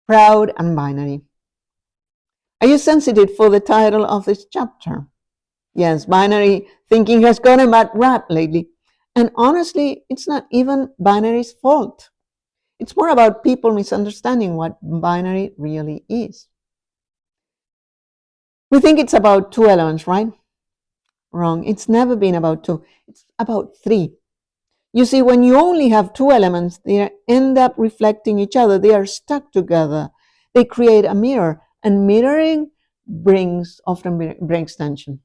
proud and binary. Are you sensitive for the title of this chapter? Yes, binary thinking has gotten a bad rap lately. And honestly, it's not even binary's fault. It's more about people misunderstanding what binary really is. We think it's about two elements, right? Wrong. It's never been about two. It's about three. You see, when you only have two elements, they end up reflecting each other. They are stuck together. They create a mirror, and mirroring often brings tension.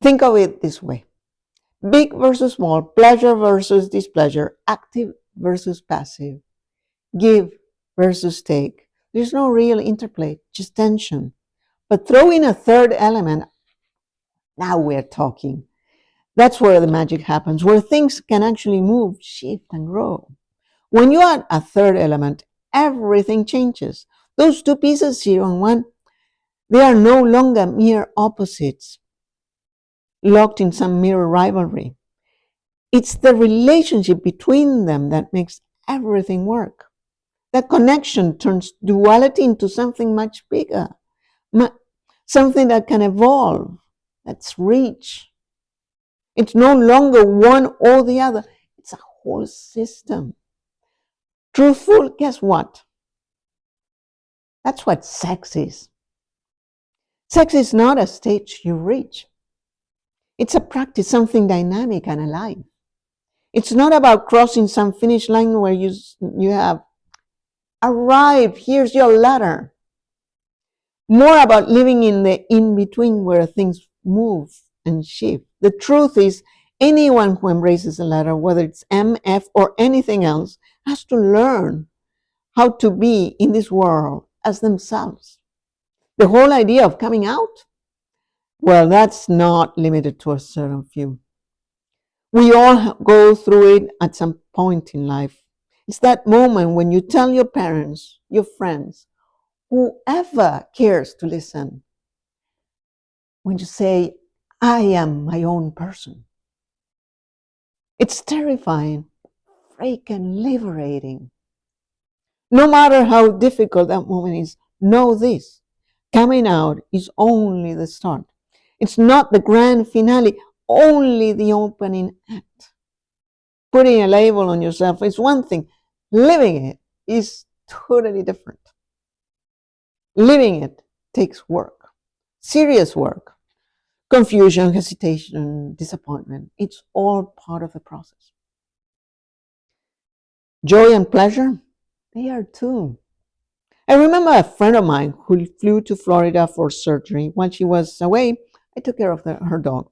Think of it this way: big versus small, pleasure versus displeasure, active versus passive, give versus take. There's no real interplay, just tension. But throw in a third element, now we're talking. That's where the magic happens, where things can actually move, shift, and grow. When you add a third element, everything changes. Those two pieces, 0 and 1, they are no longer mere opposites, locked in some mirror rivalry. It's the relationship between them that makes everything work. That connection turns duality into something much bigger, something that can evolve, that's rich. It's no longer one or the other, it's a whole system. Truthful, guess what? That's what sex is. Sex is not a stage you reach. It's a practice, something dynamic and alive. It's not about crossing some finish line where you have arrived, here's your ladder. More about living in the in-between where things move and shift. The truth is, anyone who embraces a ladder, whether it's MF or anything else, has to learn how to be in this world as themselves. The whole idea of coming out, well, that's not limited to a certain few. We all go through it at some point in life. It's that moment when you tell your parents, your friends, whoever cares to listen, when you say, I am my own person. It's terrifying, freaking liberating. No matter how difficult that moment is, know this: coming out is only the start. It's not the grand finale, only the opening act. Putting a label on yourself is one thing. Living it is totally different. Living it takes work, serious work. Confusion, hesitation, disappointment. It's all part of the process. Joy and pleasure, they are too. I remember a friend of mine who flew to Florida for surgery. While she was away, I took care of her dog.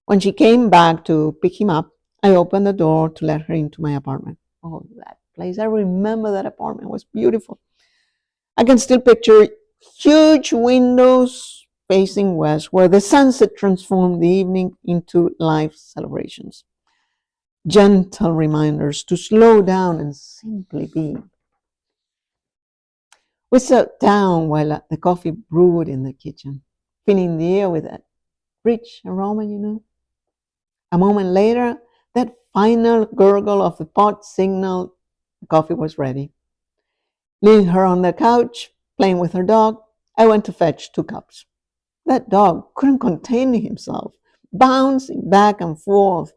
When she came back to pick him up, I opened the door to let her into my apartment. Oh, that place. I remember that apartment. It was beautiful. I can still picture huge windows facing west where the sunset transformed the evening into life celebrations. Gentle reminders to slow down and simply be. We sat down while the coffee brewed in the kitchen, filling the air with that rich aroma. A moment later, that final gurgle of the pot signaled the coffee was ready. Leaving her on the couch, playing with her dog, I went to fetch 2 cups. That dog couldn't contain himself, bouncing back and forth,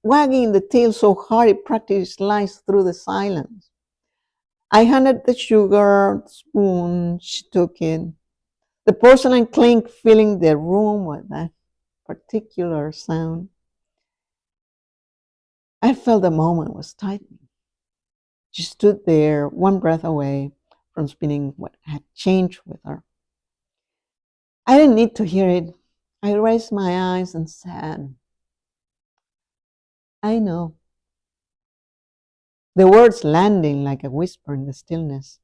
wagging the tail so hard it practically sliced through the silence. I handed the sugar spoon. She took it. The porcelain clink filling the room with that particular sound. I felt the moment was tightening. She stood there, one breath away from spinning what had changed with her. I didn't need to hear it. I raised my eyes and said, I know. The words landing like a whisper in the stillness.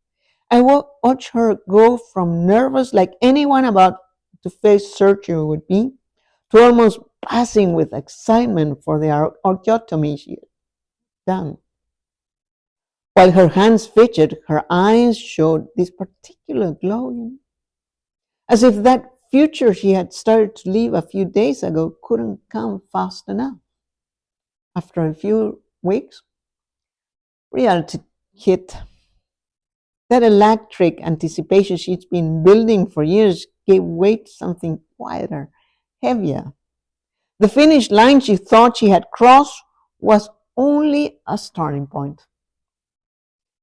I watched her go from nervous like anyone about to face surgery would be, to almost buzzing with excitement for the A.U.T.O.N.M.Y she had done. While her hands fidgeted, her eyes showed this particular glow, as if that future she had started to live a few days ago couldn't come fast enough. After a few weeks, reality hit. That electric anticipation she's been building for years gave way to something quieter, heavier. The finish line she thought she had crossed was only a starting point.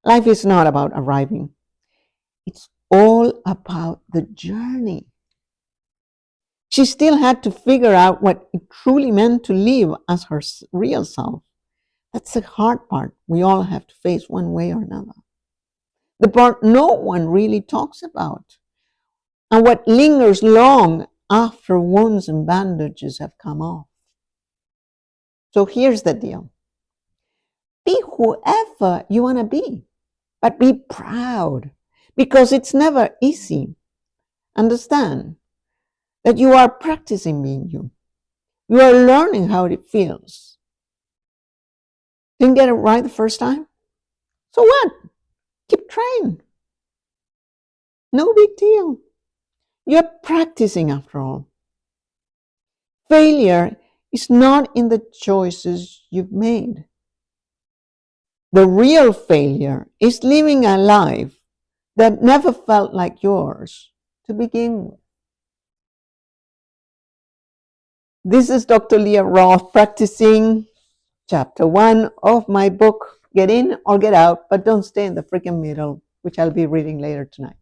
Life is not about arriving, it's all about the journey. She still had to figure out what it truly meant to live as her real self. That's the hard part we all have to face one way or another. The part no one really talks about, and what lingers long after wounds and bandages have come off. So here's the deal: be whoever you want to be, but be proud because it's never easy. Understand that you are practicing being you. You are learning how it feels. Didn't get it right the first time? So what? Keep trying. No big deal. You're practicing after all. Failure is not in the choices you've made. The real failure is living a life that never felt like yours to begin with. This is Dr. Leah Roth practicing chapter 1 of my book, Get In or Get Out, but don't stay in the freaking middle, which I'll be reading later tonight.